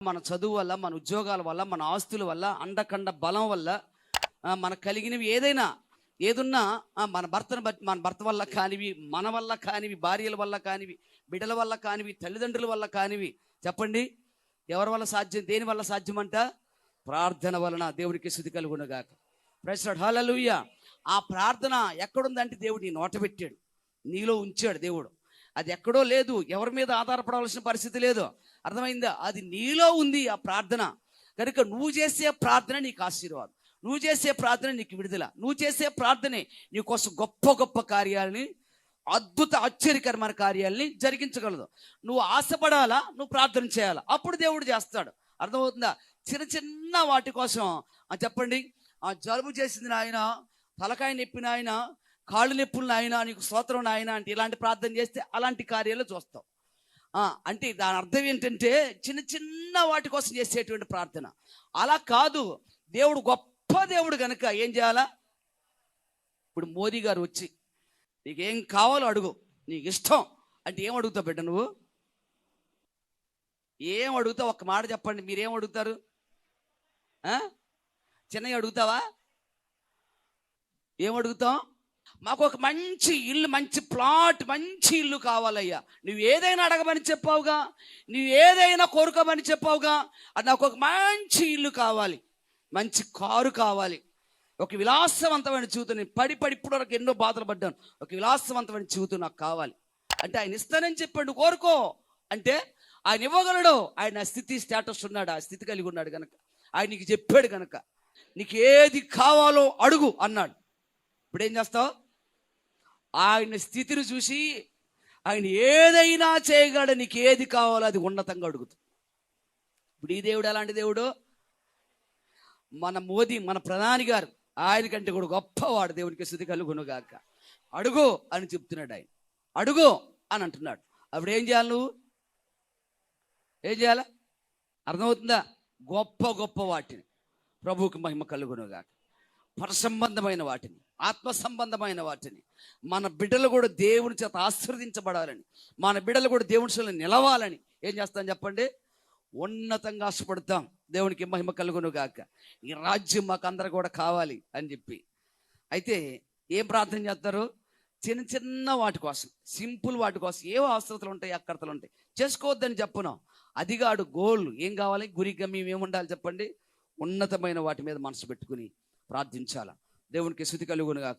మన చదువు వల్ల, మన ఉద్యోగాల వల్ల, మన ఆస్తుల వల్ల, అండకండ బలం వల్ల, మనకు కలిగినవి ఏదున్నా మన భర్త వల్ల కానివి, మన వల్ల కానివి, భార్యల వల్ల కానివి, బిడ్డల వల్ల కానివి, తల్లిదండ్రుల వల్ల కానివి, చెప్పండి ఎవరి వల్ల సాధ్యం? దేని వల్ల సాధ్యమంట? ప్రార్థన వలన దేవునికి స్తుతి కలుగునుగాక. ప్రైజ్ లార్డ్, హల్లెలూయా. ఆ ప్రార్థన ఎక్కడుందంటే దేవుడు నీ నోట పెట్టాడు, నీలో ఉంచాడు దేవుడు. అది ఎక్కడో లేదు, ఎవరి మీద ఆధారపడవలసిన పరిస్థితి లేదు. అర్థమైందా? అది నీలో ఉంది ఆ ప్రార్థన. కనుక నువ్వు చేసే ప్రార్థన నీకు ఆశీర్వాదం, నువ్వు చేసే ప్రార్థన నీకు విడుదల, నువ్వు చేసే ప్రార్థనే నీకోసం గొప్ప గొప్ప కార్యాలని, అద్భుత ఆశ్చర్యకరమైన కార్యాలని జరిగించగలదు. నువ్వు ఆశపడాలా, నువ్వు ప్రార్థన చేయాలా, అప్పుడు దేవుడు చేస్తాడు. అర్థమవుతుందా? చిన్న చిన్న వాటి కోసం చెప్పండి, జలుబు చేసింది నాయన, తలకాయ నొప్పి నాయన, కాళ్ళు నొప్పులు నాయన, నీకు స్తోత్రం నాయన అంటే ఇలాంటి ప్రార్థన చేస్తే అలాంటి కార్యాలు చూస్తావు. అంటే దాని అర్థం ఏంటంటే చిన్న చిన్న వాటి కోసం చేసేటువంటి ప్రార్థన. అలా కాదు, దేవుడు గొప్ప దేవుడు కనుక ఏం చేయాలా? ఇప్పుడు మోదీ గారు వచ్చి నీకేం కావాలో అడుగు, నీకు ఇష్టం అంటే ఏం అడుగుతావు బిడ్డ? నువ్వు ఏం అడుగుతావు? ఒక్క మాట చెప్పండి, మీరేం అడుగుతారు? చిన్నవి అడుగుతావా? ఏం అడుగుతాం? మాకు ఒక మంచి ఇల్లు, మంచి ప్లాట్, మంచి ఇల్లు కావాలయ్యా. నువ్వు ఏదైనా అడగమని చెప్పావుగా, నువ్వు ఏదైనా కోరుకోమని చెప్పావుగా. అది నాకు ఒక మంచి ఇల్లు కావాలి, మంచి కారు కావాలి, ఒక విలాసవంతమైన జీవితం. పడి ఇప్పుడు వరకు ఎన్నో బాధలు పడ్డాను, ఒక విలాసవంతమైన జీవితం నాకు కావాలి అంటే ఆయన ఇస్తానని చెప్పాడు. కోరుకో అంటే ఆయన ఇవ్వగలడు. ఆయన స్థితి స్టేటస్ ఉన్నాడు, ఆ స్థితి కలిగి ఉన్నాడు కనుక ఆయన నీకు చెప్పాడు కనుక నీకు ఏది కావాలో అడుగు అన్నాడు. ఇప్పుడు ఏం చేస్తావు? ఆయన స్థితిని చూసి ఆయన ఏదైనా చేయగలడు, నీకు ఏది కావాలో అది ఉన్నతంగా అడుగుతావు. ఇప్పుడు ఈ దేవుడు ఎలాంటి దేవుడు? మన మోదీ, మన ప్రధాని గారు ఆయన కంటే కూడా గొప్పవాడు. దేవునికి స్తుతి కలుగునుగాక. అడుగు అని చెప్తున్నాడు ఆయన, అడుగు అని అంటున్నాడు. అప్పుడు ఏం చేయాలి? నువ్వు ఏం చేయాలి? అర్థమవుతుందా? గొప్ప గొప్ప వాటిని, ప్రభువుకి మహిమ కలుగునుగాక, పరసంబంధమైన వాటిని, ఆత్మ సంబంధమైన వాటిని, మన బిడ్డలు కూడా దేవుని చేత ఆశీర్వదించబడాలని, మన బిడ్డలు కూడా దేవుని చేత నిలవాలని ఏం చేస్తాం చెప్పండి? ఉన్నతంగా ఆశపడతాం. దేవునికి మహిమ కలుగునుగాక. ఈ రాజ్యం మాకు అందరూ కూడా కావాలి అని చెప్పి. అయితే ఏం ప్రార్థన చేస్తారు? చిన్న చిన్న వాటి కోసం, సింపుల్ వాటి కోసం. ఏవో అవసరతలు ఉంటాయి, అక్కర్తలు ఉంటాయి, చేసుకోవద్దని చెప్పను. అదిగాడు గోల్. ఏం కావాలి? గురి గమ్యం ఏముండాలి చెప్పండి? ఉన్నతమైన వాటి మీద మనసు పెట్టుకుని ప్రార్థించాలా. దేవునికి స్తుతి కలుగునుగాక.